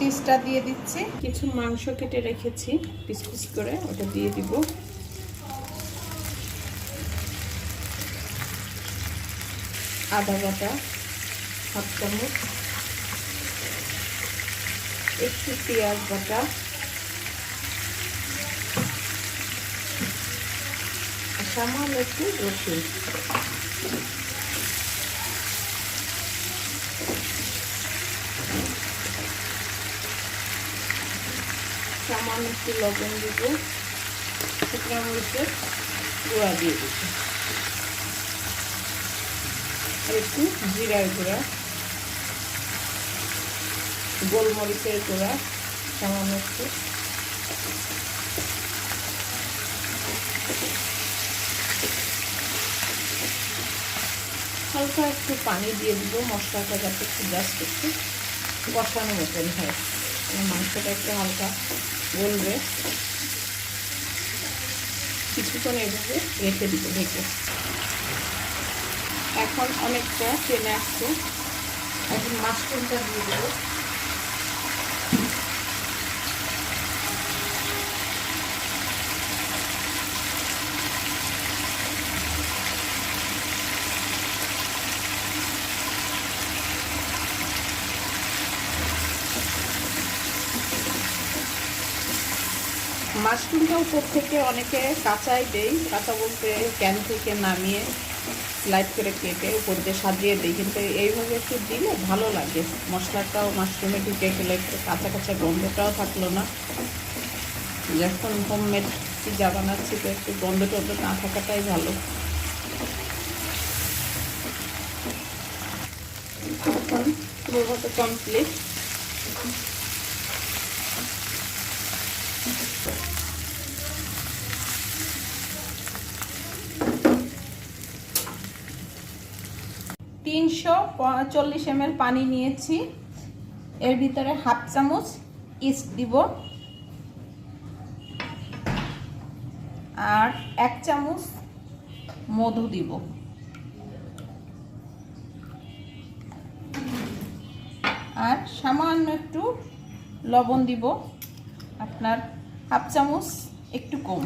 চিজটা দিয়ে দিচ্ছি। কিছু মাংস কেটে রেখেছি পিস পিস করে, ওটা দিয়ে দিব। আদা বাটা হাফ চামচ, একটু পেঁয়াজ বাটা, সামান্য একটু রসুন, সামান্য একটু লবণ দিব, শুকনো মরিচের গুঁড়া দিয়ে দিব, আর একটু জিরার গুঁড়া, গোলমরিচের গুঁড়া সামান্য একটু, হালকা একটু পানি দিয়ে দিব মশলাটা যাতে একটু জাস্ট একটু কষানো মতন হয়, মাংসটা একটু হালকা গলবে। কিছুক্ষণ এভাবে রেখে দিব ঢেকে। এখন অনেকটা টেনে আসছে, এখন মাশরুমটা দিয়ে দেবো। মাশরুমটা উপর থেকে অনেকে কাঁচাই দেয়, কাঁচা বলতে ক্যান থেকে নামিয়ে স্লাইড করে কেটে উপর দিয়ে সাজিয়ে দিই, কিন্তু এইভাবে একটু দিলে ভালো লাগে। মশলাটাও মাশরুমে ঢুকে গেলে একটু কাঁচা কাঁচা গন্ধটাও থাকলো না। যখন হোমমেড পিজা বানাচ্ছি তো একটু গন্ধ টন্ধ না থাকাটাই ভালো। এখন পুরোটা কমপ্লিট। $340 ml পানি নিয়েছি, এর ভিতরে হাফ চামচ ইস্ট দিব, আর 1 চামচ মধু দিব, আর সামান্য একটু লবণ দিব, আপনার হাফ চামচ একটু কম।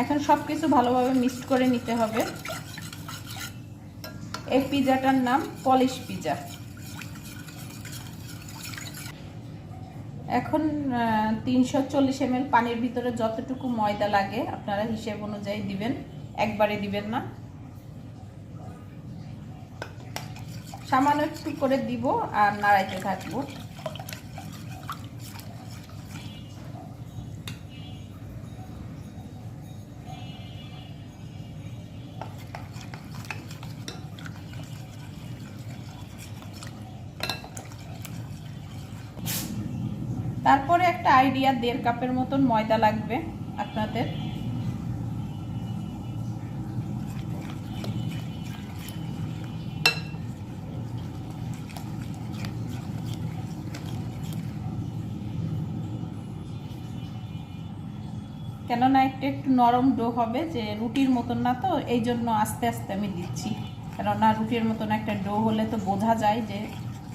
এখন সব কিছু ভালোভাবে মিক্স করে নিতে হবে। এই পিজাটার নাম পলিশ পিজা। এখন 340 ml পানির ভিতরে যতটুকু ময়দা লাগে আপনারা হিসেব অনুযায়ী দিবেন, একবারে দিবেন না, সামান্য একটু করে দিব আর নাড়াইতে থাকবো। তারপরে একটা আইডিয়া, 1.5 কাপের মতন ময়দা লাগবে আপনাদের। কেননা একটু নরম ডো হবে, যে রুটির মতন না, তো এই জন্য আস্তে আস্তে আমি দিচ্ছি। কেননা রুটির মতন একটা ডো হলে তো বোঝা যায় যে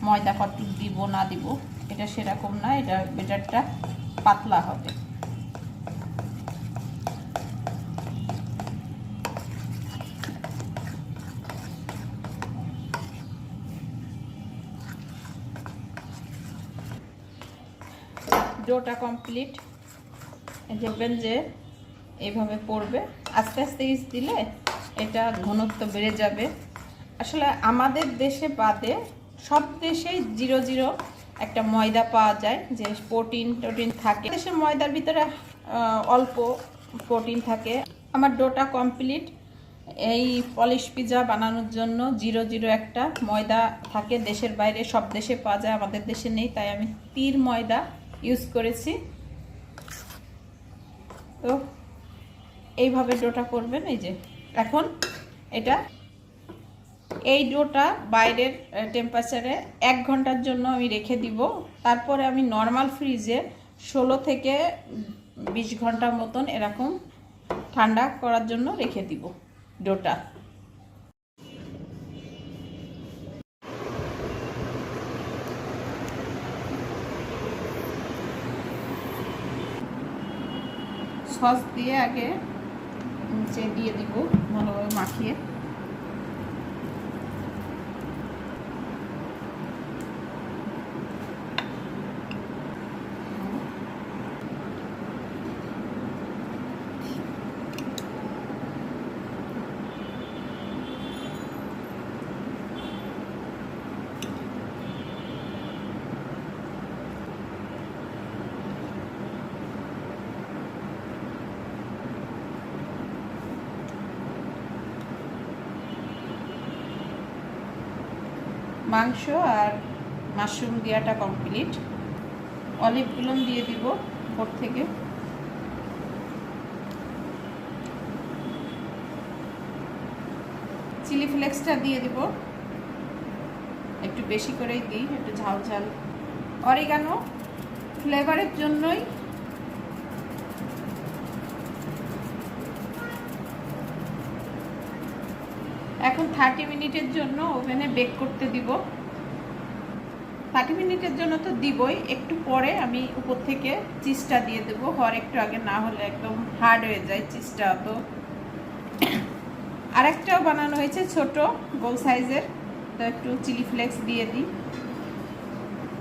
ময়দা কতটুকু দিব না দিব। এটা সেরকম না, এটা ব্যাটারটা পাতলা হবে। ডোটা কমপ্লিট। দেখবেন যে এইভাবে পড়বে, আস্তে আস্তে ইস্ট দিলে এটা ঘনত্ব বেড়ে যাবে। আসলে আমাদের দেশে বাদে সব দেশেই 0.0 একটা ময়দা পাওয়া যায়, যে প্রোটিন থাকে। দেশে ময়দার ভিতরে অল্প প্রোটিন থাকে। আমার ডোটা কমপ্লিট। এই পলিশ পিজা বানানোর জন্য 0.0 একটা ময়দা থাকে, দেশের বাইরে সব দেশে পাওয়া যায়, আমাদের দেশে নেই, তাই আমি তীর ময়দা ইউজ করেছি। তো এইভাবে ডোটা করবেন। এই যে এখন এটা, এই ডোটা বাইরের টেম্পারেচারে 1 ঘন্টার জন্য আমি রেখে দিব। তারপরে আমি নর্মাল ফ্রিজে 16 থেকে 20 ঘন্টার মতন এরকম ঠান্ডা করার জন্য রেখে দিব ডোটা। সস দিয়ে আগে নিচে দিয়ে দিব ভালোভাবে মাখিয়ে। মাংস আর মাশরুম দেওয়াটা কমপ্লিট। অলিভগুলো দিয়ে দিব উপর থেকে। চিলি ফ্লেক্সটা দিয়ে দিব, একটু বেশি করেই দিই, একটু ঝাল ঝাল। অরিগানো ফ্লেভারের জন্যই। এখন 30 মিনিটের জন্য ওভেনে বেক করতে দিব। 30 মিনিটের জন্য তো দিবই, একটু পরে আমি উপর থেকে চিজটা দিয়ে দেবো। হওয়ার একটু আগে, না হলে একদম হার্ড হয়ে যায় চিজটা। তো আরেকটাও বানানো হয়েছে ছোট গোল সাইজের, তো একটু চিলি ফ্লেক্স দিয়ে দিই।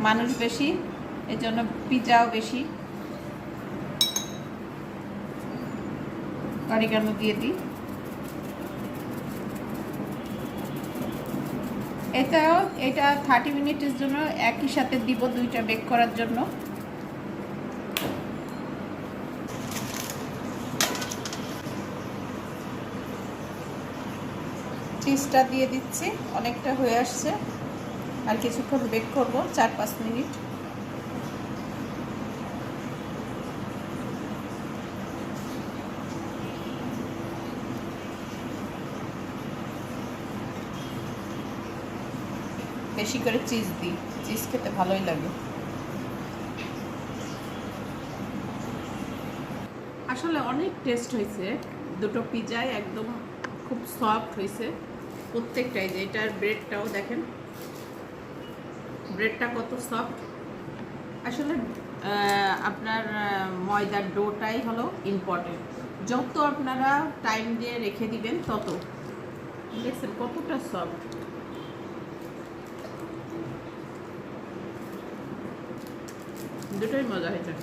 মানুষ বেশি, এজন্য পিজাও বেশি। অরিগানো দিয়ে দিই। এটা 30 মিনিটের জন্য একই সাথে দিব, দুইটা বেক করার জন্য। চিজটা দিয়ে দিচ্ছি, অনেকটা হয়ে আসছে। আর কিছুক্ষণ বেক করব, 4-5 মিনিট। বেশি করে চিজ দিই, চিজ খেতে ভালোই লাগে। আসলে অনেক টেস্ট হয়েছে, দুটো পিজাই একদম খুব সফট হয়েছে প্রত্যেকটাই। যে এটার ব্রেডটাও দেখেন, ব্রেডটা কত সফট। আসলে আপনার ময়দার ডোটাই হলো ইম্পর্টেন্ট। যত আপনারা টাইম দিয়ে রেখে দিবেন তত। দেখছেন কতটা সফট। দুটোই মজা হয়েছে।